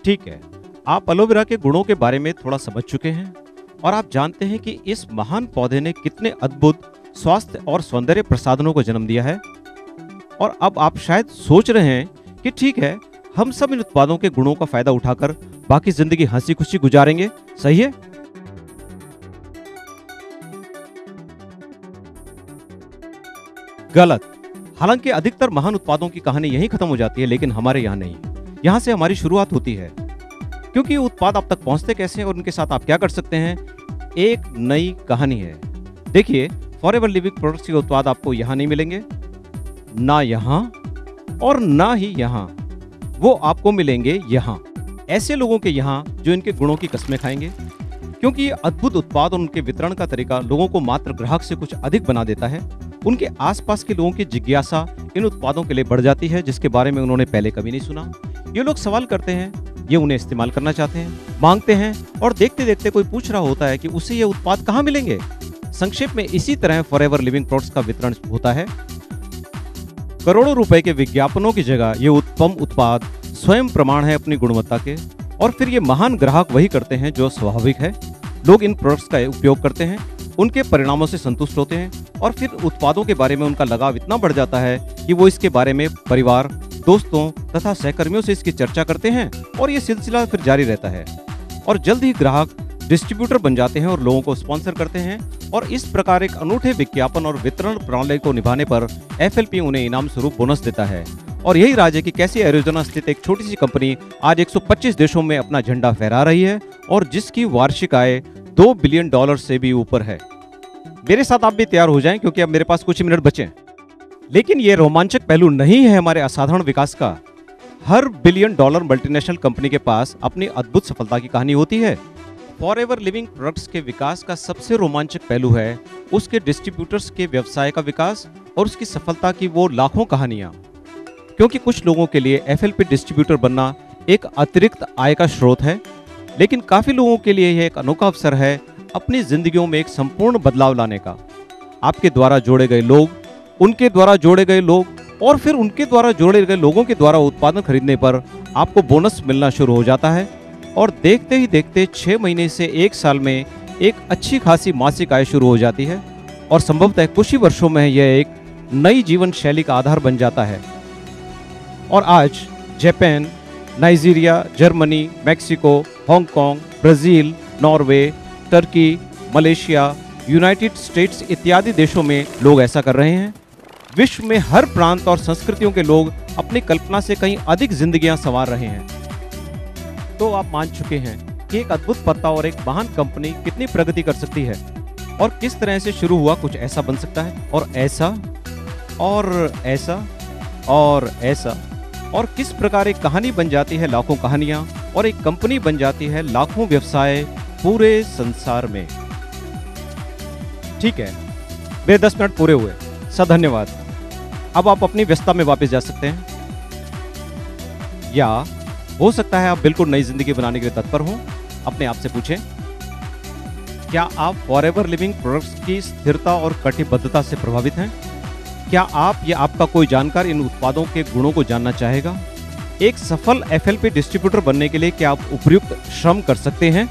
ठीक है, आप एलोवेरा के गुणों के बारे में थोड़ा समझ चुके हैं और आप जानते हैं कि इस महान पौधे ने कितने अद्भुत स्वास्थ्य और सौंदर्य प्रसाधनों को जन्म दिया है। और अब आप शायद सोच रहे हैं कि ठीक है, हम सब इन उत्पादों के गुणों का फायदा उठाकर बाकी जिंदगी हंसी खुशी गुजारेंगे, सही है? गलत। हालांकि अधिकतर महान उत्पादों की कहानी यहीं खत्म हो जाती है, लेकिन हमारे यहाँ नहीं। यहाँ से हमारी शुरुआत होती है, क्योंकि ये उत्पाद आप तक पहुंचते कैसे हैं और उनके साथ आप क्या कर सकते हैं, एक नई कहानी है। देखिए, फॉरएवर लिविंग प्रोडक्ट्स के उत्पाद आपको यहाँ नहीं मिलेंगे, ना यहाँ और ना ही यहाँ। वो आपको मिलेंगे यहाँ, ऐसे लोगों के यहाँ जो इनके गुणों की कस्में खाएंगे, क्योंकि ये अद्भुत उत्पाद और उनके वितरण का तरीका लोगों को मात्र ग्राहक से कुछ अधिक बना देता है। उनके आसपास के लोगों की जिज्ञासा इन उत्पादों के लिए बढ़ जाती है, जिसके बारे में उन्होंने पहले कभी नहीं सुना। ये लोग सवाल करते हैं, ये उन्हें इस्तेमाल करना चाहते हैं, मांगते हैं, और देखते देखते कोई पूछ रहा होता है कि उसे ये उत्पाद कहाँ मिलेंगे। संक्षेप में इसी तरह फॉरएवर लिविंग प्रोडक्ट्स का वितरण होता है। करोड़ों रुपए के विज्ञापनों की जगह ये उत्तम उत्पाद स्वयं प्रमाण है अपनी गुणवत्ता के, और फिर ये महान ग्राहक वही करते हैं जो स्वाभाविक है। लोग इन प्रोडक्ट्स का उपयोग करते हैं, उनके परिणामों से संतुष्ट होते हैं, और फिर उत्पादों के बारे में उनका लगाव इतना बढ़ जाता है कि वो इसके बारे में परिवार, दोस्तों तथा सहकर्मियों से इसकी चर्चा करते हैं, और ये सिलसिला फिर जारी रहता है। और जल्द ही ग्राहक डिस्ट्रीब्यूटर बन जाते हैं और लोगों को स्पॉन्सर करते हैं, और इस प्रकार एक अनूठे विज्ञापन और वितरण प्रणाली को निभाने पर FLP उन्हें इनाम स्वरूप बोनस देता है। और यही राज है कि कैसे एरिज़ोना स्थित एक छोटी सी कंपनी आज 125 देशों में अपना झंडा फहरा रही है, और जिसकी वार्षिक आय $2 बिलियन से भी ऊपर है। मेरे साथ आप भी तैयार हो जाएं, क्योंकि अब मेरे पास कुछ मिनट बचे हैं। लेकिन ये रोमांचक पहलू नहीं है हमारे असाधारण विकास का। हर $1 बिलियन मल्टीनेशनल कंपनी के पास अपनी अद्भुत सफलता की कहानी होती है। फॉरएवर लिविंग प्रोडक्ट्स के विकास का सबसे रोमांचक पहलू है उसके डिस्ट्रीब्यूटर्स के व्यवसाय का विकास और उसकी सफलता की वो लाखों कहानियां। क्योंकि कुछ लोगों के लिए FLP डिस्ट्रीब्यूटर बनना एक अतिरिक्त आय का स्रोत है, लेकिन काफी लोगों के लिए यह एक अनोखा अवसर है अपनी जिंदगियों में एक संपूर्ण बदलाव लाने का। आपके द्वारा जोड़े गए लोग, उनके द्वारा जोड़े गए लोग, और फिर उनके द्वारा जोड़े गए लोगों के द्वारा उत्पादन खरीदने पर आपको बोनस मिलना शुरू हो जाता है, और देखते ही देखते 6 महीने से 1 साल में एक अच्छी खासी मासिक आय शुरू हो जाती है, और संभवतः कुछ ही वर्षों में यह एक नई जीवन शैली का आधार बन जाता है। और आज Japan, Nigeria, Germany, Mexico, Hong Kong, Brazil, Norway, Turkey, Malaysia, United states इत्यादि देशों में लोग ऐसा कर रहे हैं। विश्व में हर प्रांत और संस्कृतियों के लोग अपनी कल्पना से कहीं अधिक जिंदगियां संवार रहे हैं। तो आप मान चुके हैं कि एक अद्भुत पत्ता और एक महान कंपनी कितनी प्रगति कर सकती है, और किस तरह से शुरू हुआ कुछ ऐसा बन सकता है, और ऐसा और ऐसा और ऐसा, और किस प्रकार एक कहानी बन जाती है लाखों कहानियां, और एक कंपनी बन जाती है लाखों व्यवसाय पूरे संसार में। ठीक है, मेरे 10 मिनट पूरे हुए। धन्यवाद। अब आप अपनी व्यस्तता में वापस जा सकते हैं, या हो सकता है आप बिल्कुल नई जिंदगी बनाने के लिए तत्पर हों। अपने आप से पूछें, क्या आप फॉरएवर लिविंग प्रोडक्ट्स की स्थिरता और कटिबद्धता से प्रभावित हैं? क्या आप या आपका कोई जानकार इन उत्पादों के गुणों को जानना चाहेगा? एक सफल FLP डिस्ट्रीब्यूटर बनने के लिए क्या आप उपयुक्त श्रम कर सकते हैं?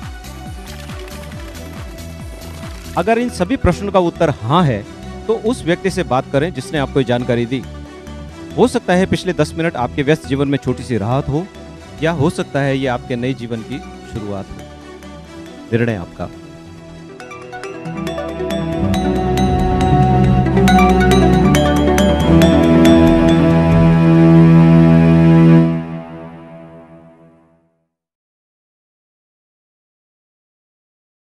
अगर इन सभी प्रश्नों का उत्तर हाँ है, तो उस व्यक्ति से बात करें जिसने आपको ये जानकारी दी। हो सकता है पिछले 10 मिनट आपके व्यस्त जीवन में छोटी सी राहत हो, या हो सकता है ये आपके नए जीवन की शुरुआत हो। निर्णय आपका।